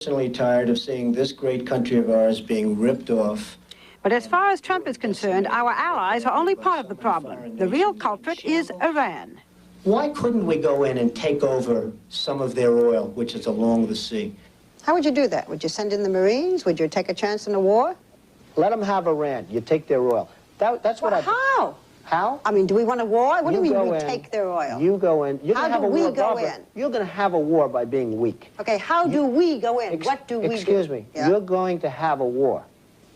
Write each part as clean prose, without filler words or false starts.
Personally tired of seeing this great country of ours being ripped off. But as far as Trump is concerned, our allies are only part of the problem. The real culprit is Iran. Why couldn't we go in and take over some of their oil, which is along the sea? How would you do that? Would you send in the Marines? Would you take a chance in a war? Let them have Iran. You take their oil. That's what How? How? I mean, do we want a war? What do you mean we take their oil? You go in. You're How gonna have do a we war, go Barbara. in? You're going to have a war by being weak. Okay, how do we go in? What do we do? Excuse me. Yeah? You're going to have a war,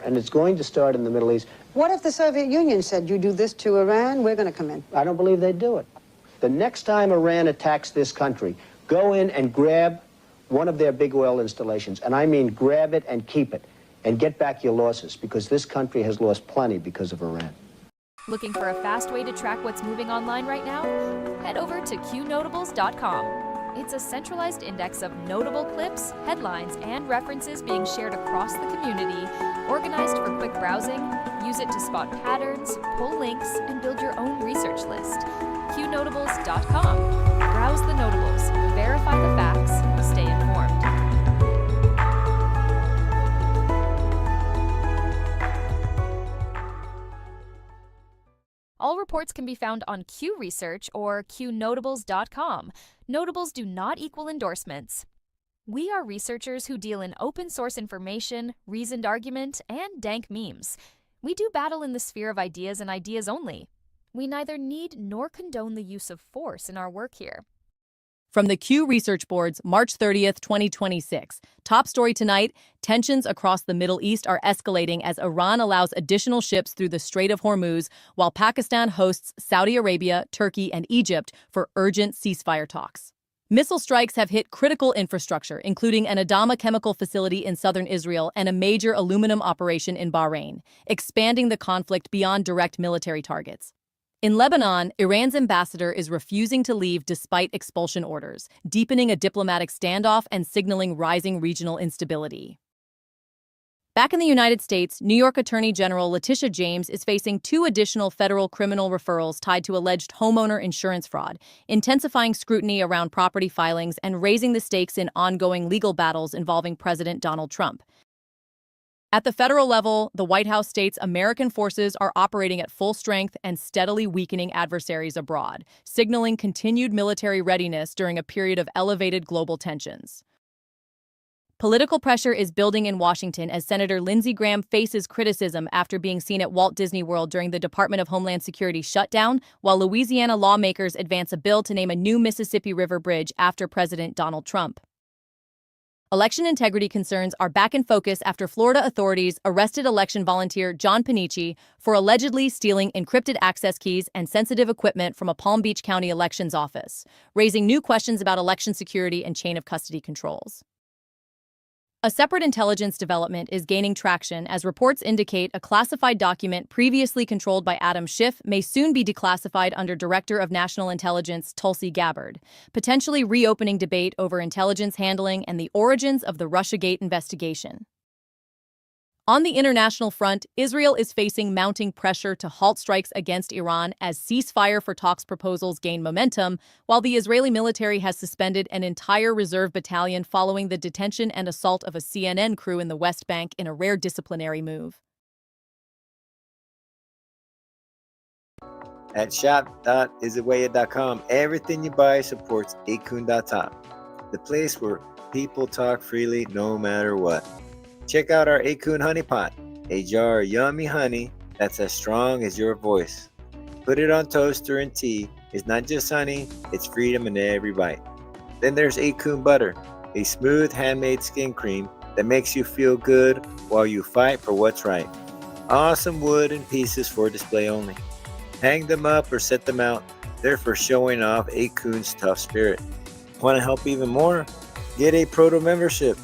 and it's going to start in the Middle East. What if the Soviet Union said, you do this to Iran, we're going to come in? I don't believe they'd do it. The next time Iran attacks this country, go in and grab one of their big oil installations, and I mean grab it and keep it, and get back your losses, because this country has lost plenty because of Iran. Looking for a fast way to track what's moving online right now? Head over to Qnotables.com. It's a centralized index of notable clips, headlines, and references being shared across the community, organized for quick browsing. Use it to spot patterns, pull links, and build your own research list. Qnotables.com. Browse the notables, verify the facts, stay informed. All reports can be found on Q Research or Qnotables.com. Notables do not equal endorsements. We are researchers who deal in open source information, reasoned argument, and dank memes. We do battle in the sphere of ideas and ideas only. We neither need nor condone the use of force in our work here. From the Q Research Board's March 30th, 2026. Top story tonight, tensions across the Middle East are escalating as Iran allows additional ships through the Strait of Hormuz, while Pakistan hosts Saudi Arabia, Turkey, and Egypt for urgent ceasefire talks. Missile strikes have hit critical infrastructure, including an Adama chemical facility in southern Israel and a major aluminum operation in Bahrain, expanding the conflict beyond direct military targets. In Lebanon, Iran's ambassador is refusing to leave despite expulsion orders, deepening a diplomatic standoff and signaling rising regional instability. Back in the United States, New York Attorney General Letitia James is facing 2 additional federal criminal referrals tied to alleged homeowner insurance fraud, intensifying scrutiny around property filings and raising the stakes in ongoing legal battles involving President Donald Trump. At the federal level, the White House states American forces are operating at full strength and steadily weakening adversaries abroad, signaling continued military readiness during a period of elevated global tensions. Political pressure is building in Washington as Senator Lindsey Graham faces criticism after being seen at Walt Disney World during the Department of Homeland Security shutdown, while Louisiana lawmakers advance a bill to name a new Mississippi River bridge after President Donald Trump. Election integrity concerns are back in focus after Florida authorities arrested election volunteer John Panici for allegedly stealing encrypted access keys and sensitive equipment from a Palm Beach County elections office, raising new questions about election security and chain of custody controls. A separate intelligence development is gaining traction as reports indicate a classified document previously controlled by Adam Schiff may soon be declassified under Director of National Intelligence Tulsi Gabbard, potentially reopening debate over intelligence handling and the origins of the Russiagate investigation. On the international front, Israel is facing mounting pressure to halt strikes against Iran as ceasefire for talks proposals gain momentum, while the Israeli military has suspended an entire reserve battalion following the detention and assault of a CNN crew in the West Bank in a rare disciplinary move. At shop.isitwaya.com, everything you buy supports Acun.top, the place where people talk freely no matter what. Check out our Acun Honey Pot, a jar of yummy honey that's as strong as your voice. Put it on toaster and tea. It's not just honey, it's freedom in every bite. Then there's Acun Butter, a smooth handmade skin cream that makes you feel good while you fight for what's right. Awesome wood and pieces for display only. Hang them up or set them out. They're for showing off Acun's tough spirit. Want to help even more? Get a proto membership.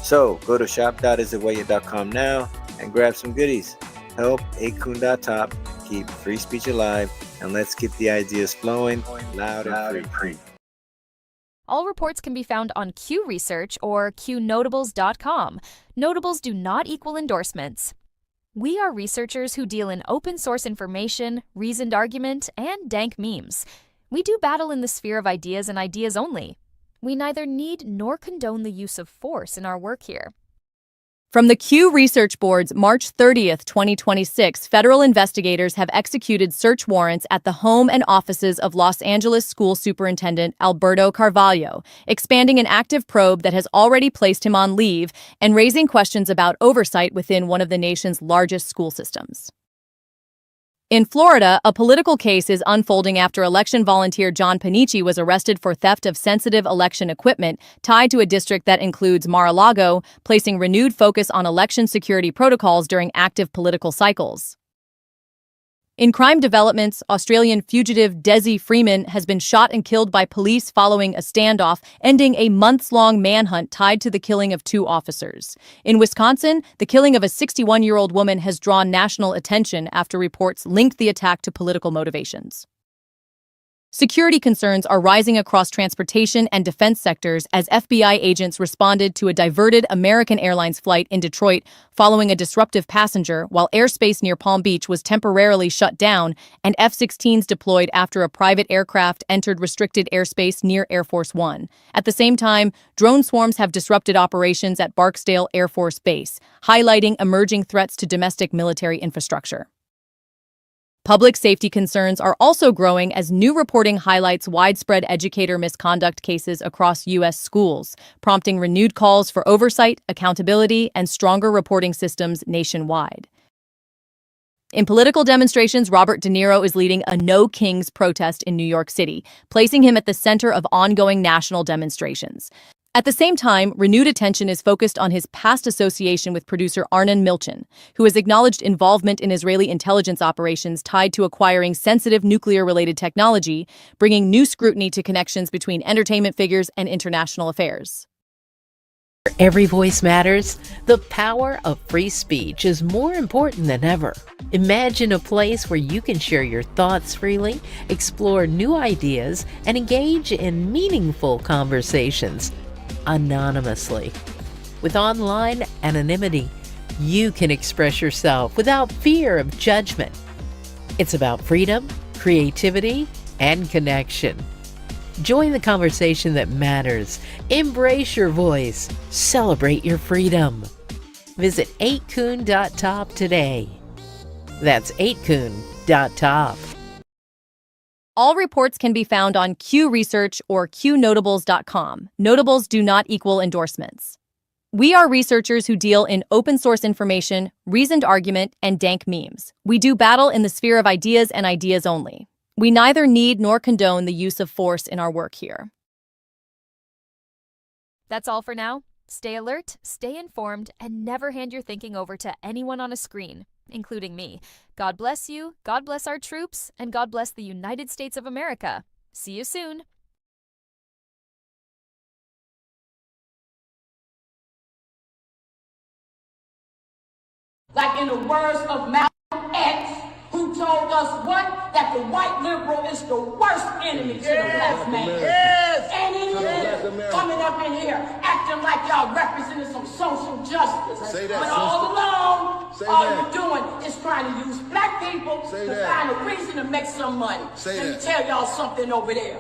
So go to shop.isitwaya.com now and grab some goodies. Help Acun.top keep free speech alive, and let's keep the ideas flowing loud and free. All reports can be found on Q Research or Qnotables.com. Notables do not equal endorsements. We are researchers who deal in open source information, reasoned argument, and dank memes. We do battle in the sphere of ideas and ideas only. We neither need nor condone the use of force in our work here. From the Q Research Board's March 30th, 2026, federal investigators have executed search warrants at the home and offices of Los Angeles School Superintendent Alberto Carvalho, expanding an active probe that has already placed him on leave and raising questions about oversight within one of the nation's largest school systems. In Florida, a political case is unfolding after election volunteer John Panici was arrested for theft of sensitive election equipment tied to a district that includes Mar-a-Lago, placing renewed focus on election security protocols during active political cycles. In crime developments, Australian fugitive Desi Freeman has been shot and killed by police following a standoff, ending a months-long manhunt tied to the killing of 2 officers. In Wisconsin, the killing of a 61-year-old woman has drawn national attention after reports linked the attack to political motivations. Security concerns are rising across transportation and defense sectors as FBI agents responded to a diverted American Airlines flight in Detroit following a disruptive passenger, while airspace near Palm Beach was temporarily shut down and F-16s deployed after a private aircraft entered restricted airspace near Air Force One. At the same time, drone swarms have disrupted operations at Barksdale Air Force Base, highlighting emerging threats to domestic military infrastructure. Public safety concerns are also growing as new reporting highlights widespread educator misconduct cases across U.S. schools, prompting renewed calls for oversight, accountability, and stronger reporting systems nationwide. In political demonstrations, Robert De Niro is leading a No Kings protest in New York City, placing him at the center of ongoing national demonstrations. At the same time, renewed attention is focused on his past association with producer Arnon Milchan, who has acknowledged involvement in Israeli intelligence operations tied to acquiring sensitive nuclear-related technology, bringing new scrutiny to connections between entertainment figures and international affairs. Every voice matters. The power of free speech is more important than ever. Imagine a place where you can share your thoughts freely, explore new ideas, and engage in meaningful conversations anonymously. With online anonymity, you can express yourself without fear of judgment. It's about freedom, creativity, and connection. Join the conversation that matters. Embrace your voice. Celebrate your freedom. Visit 8kun.top today. That's 8kun.top. All reports can be found on Q Research or Qnotables.com. Notables do not equal endorsements. We are researchers who deal in open source information, reasoned argument, and dank memes. We do battle in the sphere of ideas and ideas only. We neither need nor condone the use of force in our work here. That's all for now. Stay alert, stay informed, and never hand your thinking over to anyone on a screen, including me. God bless you, God bless our troops, and God bless the United States of America. See you soon. Like in the words of Malcolm X, who told us what? That the white liberal is the worst enemy to the black man. Yes. And it is coming up in here acting like y'all representing some social justice. Say that, but all along, Say all that. you're doing is trying to use black people Say to that. find a reason to make some money. Say Let me that. tell y'all something over there.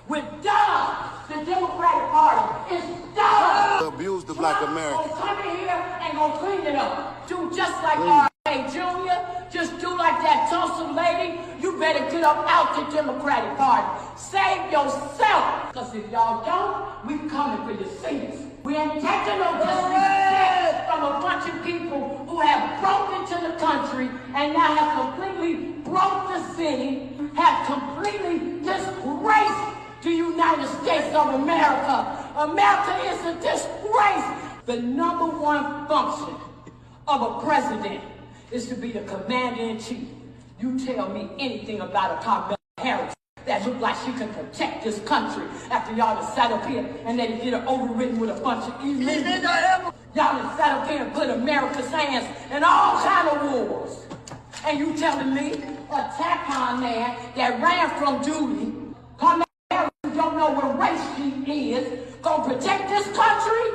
We're done. The Democratic Party is done. Abuse the black American. Gonna come in here and gonna clean it up. Do just like R.A. Jr. Just do like that Tulsi lady. You better get up out the Democratic Party. Save yourself. Because if y'all don't, we coming for your seats. We ain't taking no disrespect from a bunch of people who have broke into the country and now have completely broke the city, have completely disgraced the United States of America. America is a disgrace. The number one function of a president is to be the commander-in-chief. You tell me anything about a Kamala Harris that look like she can protect this country after y'all have sat up here and they get her overridden with a bunch of illegals. Y'all have sat up here and put America's hands in all kind of wars. And you telling me a TACON man that ran from duty, Kamala Harris, who don't know what race she is, gonna protect this country?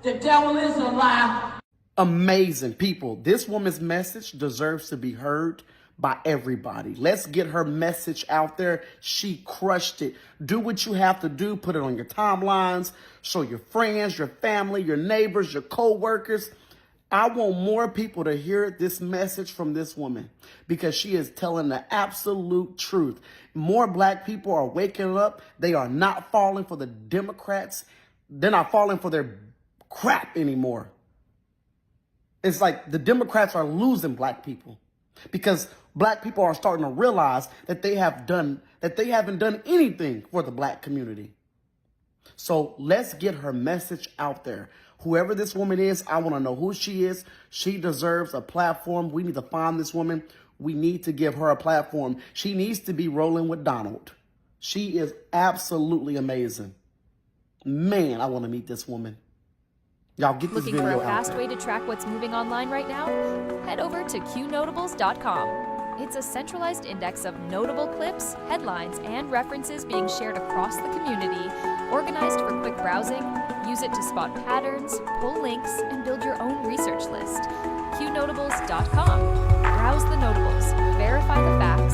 The devil is a lie. Amazing people. This woman's message deserves to be heard by everybody. Let's get her message out there. She crushed it. Do what you have to do. Put it on your timelines. Show your friends, your family, your neighbors, your co-workers. I want more people to hear this message from this woman because she is telling the absolute truth. More black people are waking up. They are not falling for the Democrats. They're not falling for their crap anymore. It's like the Democrats are losing black people because black people are starting to realize that they haven't done anything for the black community. So let's get her message out there. Whoever this woman is, I want to know who she is. She deserves a platform. We need to find this woman. We need to give her a platform. She needs to be rolling with Donald. She is absolutely amazing. Man, I want to meet this woman. Y'all get this Looking for video a out fast there. way to track what's moving online right now? Head over to Qnotables.com. It's a centralized index of notable clips, headlines, and references being shared across the community, organized for quick browsing. Use it to spot patterns, pull links, and build your own research list. Qnotables.com. Browse the notables, verify the facts,